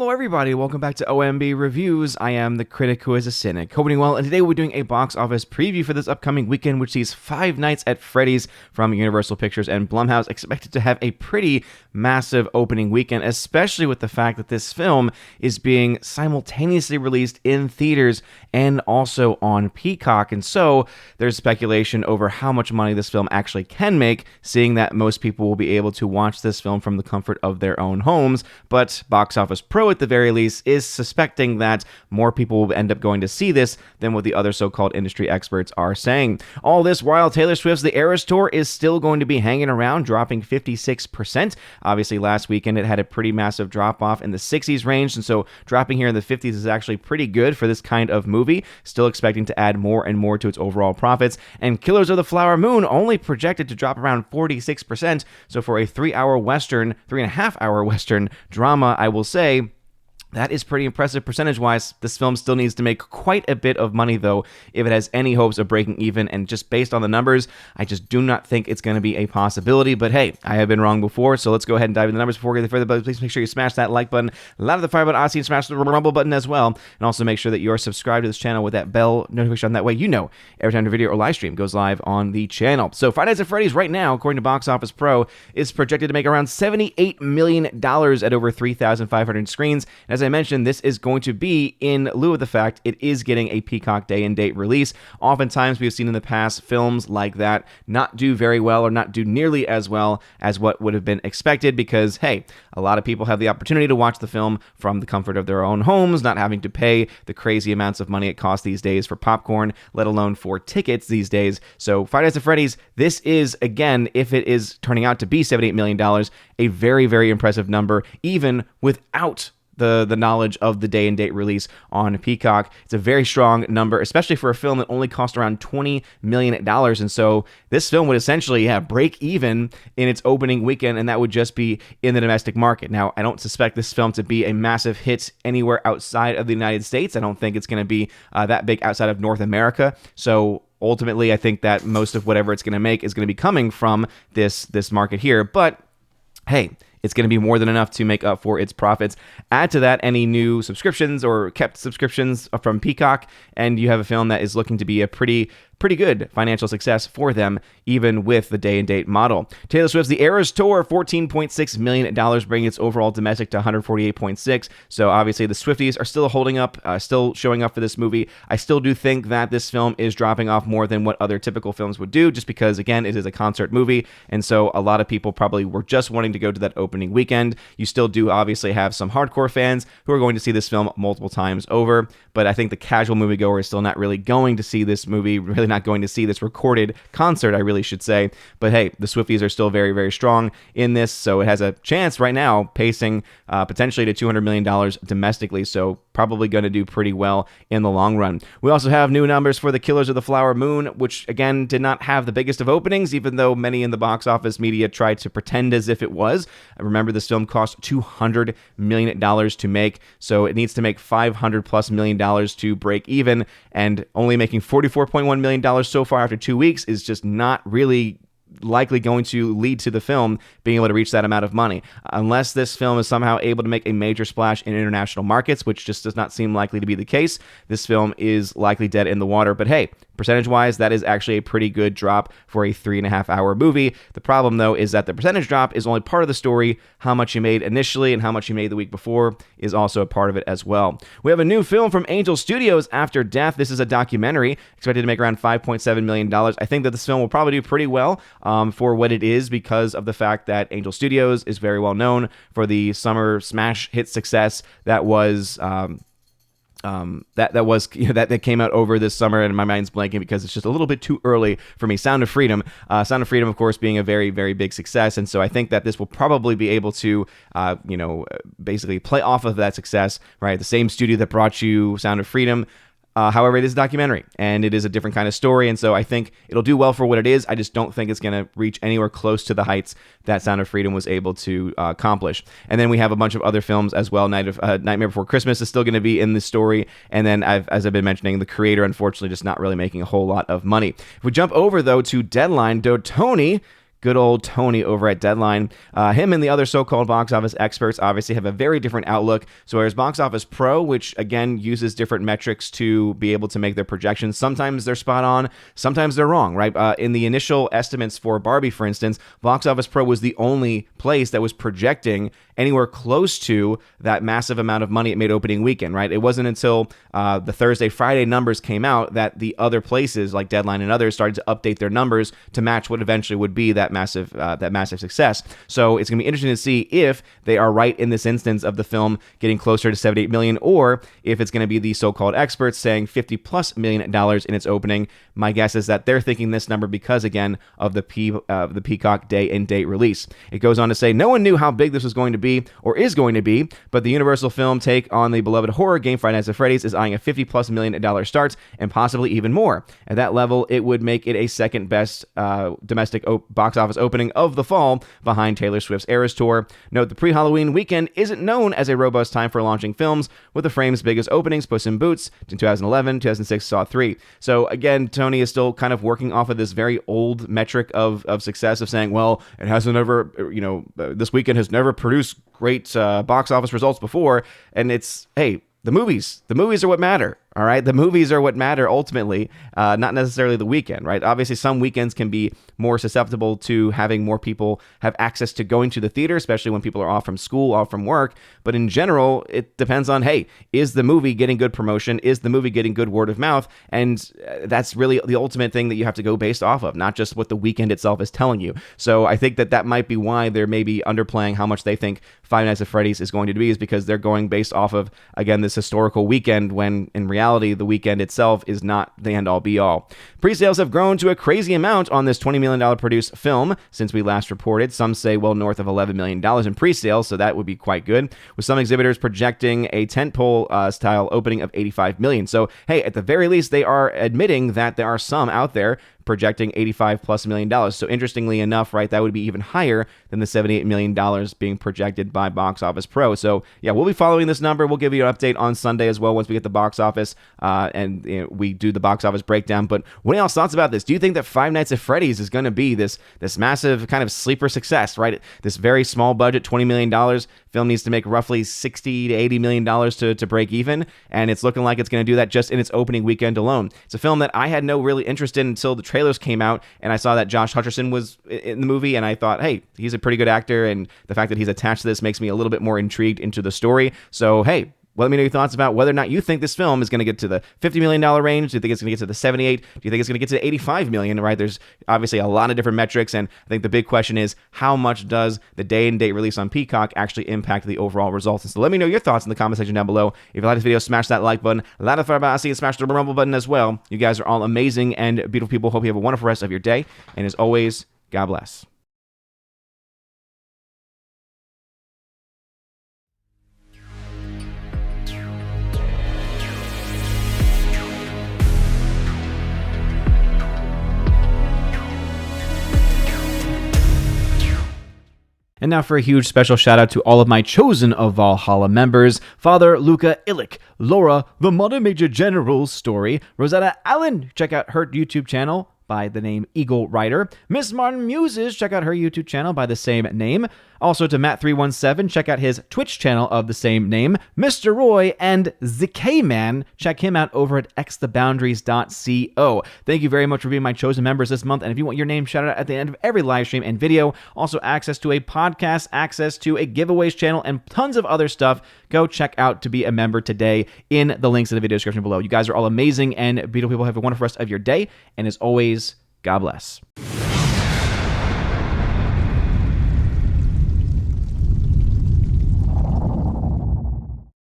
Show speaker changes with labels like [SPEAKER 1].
[SPEAKER 1] Hello everybody, welcome back to OMB Reviews. I am the critic who is a cynic. Hoping well, and today we're doing a box office preview for this upcoming weekend, which sees Five Nights at Freddy's from Universal Pictures and Blumhouse expected to have a pretty massive opening weekend, especially with the fact that this film is being simultaneously released in theaters and also on Peacock. And so there's speculation over how much money this film actually can make, seeing that most people will be able to watch this film from the comfort of their own homes. But Box Office Pro, at the very least, is suspecting that more people will end up going to see this than what the other so-called industry experts are saying. All this while Taylor Swift's The Eras Tour is still going to be hanging around, dropping 56%. Obviously, last weekend it had a pretty massive drop-off in the 60s range, and so dropping here in the 50s is actually pretty good for this kind of movie. Still expecting to add more and more to its overall profits. And Killers of the Flower Moon only projected to drop around 46%. So for a 3.5-hour Western drama, I will say that is pretty impressive percentage-wise. This film still needs to make quite a bit of money, though, if it has any hopes of breaking even. And just based on the numbers, I just do not think it's going to be a possibility. But hey, I have been wrong before, so let's go ahead and dive into the numbers before we get further. But please make sure you smash that like button, loud the fire button, and smash the rumble button as well. And also make sure that you're subscribed to this channel with that bell notification on. That way you know every time the video or live stream goes live on the channel. So Five Nights at Freddy's right now, according to Box Office Pro, is projected to make around $78 million at over 3,500 screens. And as I mentioned, this is going to be in lieu of the fact it is getting a Peacock day-and-date release. Oftentimes, we've seen in the past films like that not do very well or not do nearly as well as what would have been expected because, hey, a lot of people have the opportunity to watch the film from the comfort of their own homes, not having to pay the crazy amounts of money it costs these days for popcorn, let alone for tickets these days. So Five Nights at Freddy's, this is, again, if it is turning out to be $78 million, a very, very impressive number, even without the knowledge of the day-and-date release on Peacock. It's a very strong number, especially for a film that only cost around $20 million. And so this film would essentially break even in its opening weekend, and that would just be in the domestic market. Now, I don't suspect this film to be a massive hit anywhere outside of the United States. I don't think it's going to be that big outside of North America. So ultimately, I think that most of whatever it's going to make is going to be coming from this market here. But hey, it's going to be more than enough to make up for its profits. Add to that any new subscriptions or kept subscriptions from Peacock, and you have a film that is looking to be a pretty good financial success for them, even with the day-and-date model. Taylor Swift's The Eras Tour, $14.6 million, bringing its overall domestic to $148.6. So obviously the Swifties are still holding up, still showing up for this movie. I still do think that this film is dropping off more than what other typical films would do, just because, again, it is a concert movie, and so a lot of people probably were just wanting to go to that opening weekend. You still do obviously have some hardcore fans who are going to see this film multiple times over, but I think the casual moviegoer is still not really going to see this movie, really not going to see this recorded concert, I really should say. But hey, the Swifties are still very, very strong in this, so it has a chance right now, pacing potentially to $200 million domestically, so probably going to do pretty well in the long run. We also have new numbers for the Killers of the Flower Moon, which again did not have the biggest of openings, even though many in the box office media tried to pretend as if it was. Remember, this film cost $200 million to make, so it needs to make $500+ million to break even, and only making $44.1 million so far after 2 weeks is just not really likely going to lead to the film being able to reach that amount of money. Unless this film is somehow able to make a major splash in international markets, which just does not seem likely to be the case, this film is likely dead in the water. But hey, percentage-wise, that is actually a pretty good drop for a 3.5-hour movie. The problem, though, is that the percentage drop is only part of the story. How much you made initially and how much you made the week before is also a part of it as well. We have a new film from Angel Studios, After Death. This is a documentary expected to make around $5.7 million. I think that this film will probably do pretty well for what it is, because of the fact that Angel Studios is very well known for the summer smash hit success that was that came out over this summer, and my mind's blanking because it's just a little bit too early for me. Sound of Freedom, of course, being a very, very big success, and so I think that this will probably be able to, basically play off of that success, right? The same studio that brought you Sound of Freedom. However, it is a documentary, and it is a different kind of story, and so I think it'll do well for what it is. I just don't think it's going to reach anywhere close to the heights that Sound of Freedom was able to accomplish. And then we have a bunch of other films as well. Nightmare Before Christmas is still going to be in the story, and then, as I've been mentioning, the creator, unfortunately, just not really making a whole lot of money. If we jump over, though, to Deadline, Tony good old Tony over at Deadline. Him and the other so-called box office experts obviously have a very different outlook. So there's Box Office Pro, which again uses different metrics to be able to make their projections. Sometimes they're spot on, sometimes they're wrong, right? In the initial estimates for Barbie, for instance, Box Office Pro was the only place that was projecting anywhere close to that massive amount of money it made opening weekend, right? It wasn't until the Thursday, Friday numbers came out that the other places like Deadline and others started to update their numbers to match what eventually would be that massive success. So it's going to be interesting to see if they are right in this instance of the film getting closer to 78 million, or if it's going to be the so-called experts saying $50+ million in its opening. My guess is that they're thinking this number because, again, of the Peacock day and date release. It goes on to say, no one knew how big this was going to be or is going to be, but the Universal film take on the beloved horror game Five Nights at Freddy's is eyeing a $50+ million start and possibly even more. At that level, it would make it a second best domestic box office opening of the fall, behind Taylor Swift's Eras Tour. Note the pre-Halloween weekend isn't known as a robust time for launching films, with the frame's biggest openings, Puss in Boots, in 2011, 2006, Saw 3. So again, Tony is still kind of working off of this very old metric of success of saying, well, it hasn't ever, this weekend has never produced great box office results before. And it's, hey, the movies are what matter. All right, the movies are what matter ultimately, not necessarily the weekend, right? Obviously, some weekends can be more susceptible to having more people have access to going to the theater, especially when people are off from school, off from work. But in general, it depends on, hey, is the movie getting good promotion? Is the movie getting good word of mouth? And that's really the ultimate thing that you have to go based off of, not just what the weekend itself is telling you. So I think that might be why they're maybe underplaying how much they think Five Nights at Freddy's is going to be, is because they're going based off of, again, this historical weekend, when in reality, the weekend itself is not the end-all be-all. Pre-sales have grown to a crazy amount on this $20 million produced film since we last reported. Some say well north of $11 million in pre-sales, so that would be quite good, with some exhibitors projecting a tentpole style opening of $85 million. So, hey, at the very least, they are admitting that there are some out there projecting $85+ million. So interestingly enough, right, that would be even higher than the $78 million being projected by Box Office Pro. So yeah, we'll be following this number. We'll give you an update on Sunday as well once we get the box office and we do the box office breakdown. But what are y'all's thoughts about this? Do you think that Five Nights at Freddy's is going to be this massive kind of sleeper success, right? This very small budget, $20 million film needs to make roughly $60 to $80 million to break even, and it's looking like it's going to do that just in its opening weekend alone. It's a film that I had no really interest in until the trailers came out, and I saw that Josh Hutcherson was in the movie, and I thought, hey, he's a pretty good actor, and the fact that he's attached to this makes me a little bit more intrigued into the story. So, hey, let me know your thoughts about whether or not you think this film is going to get to the $50 million range. Do you think it's going to get to the 78? Do you think it's going to get to the $85 million, right? There's obviously a lot of different metrics, and I think the big question is, how much does the day and date release on Peacock actually impact the overall results? And so let me know your thoughts in the comment section down below. If you like this video, smash that like button. A lot of fun about and smash the rumble button as well. You guys are all amazing and beautiful people. Hope you have a wonderful rest of your day. And as always, God bless. And now for a huge special shout out to all of my Chosen of Valhalla members: Father Luca Illich, Laura, the Mother Major General's Story, Rosetta Allen, check out her YouTube channel by the name Eagle Rider, Miss Martin Muses, check out her YouTube channel by the same name. Also to Matt317, check out his Twitch channel of the same name. Mr. Roy and ZK Man, check him out over at xtheboundaries.co. Thank you very much for being my chosen members this month. And if you want your name shouted out at the end of every live stream and video, also access to a podcast, access to a giveaways channel, and tons of other stuff, go check out to be a member today in the links in the video description below. You guys are all amazing and beautiful people. Have a wonderful rest of your day. And as always, God bless.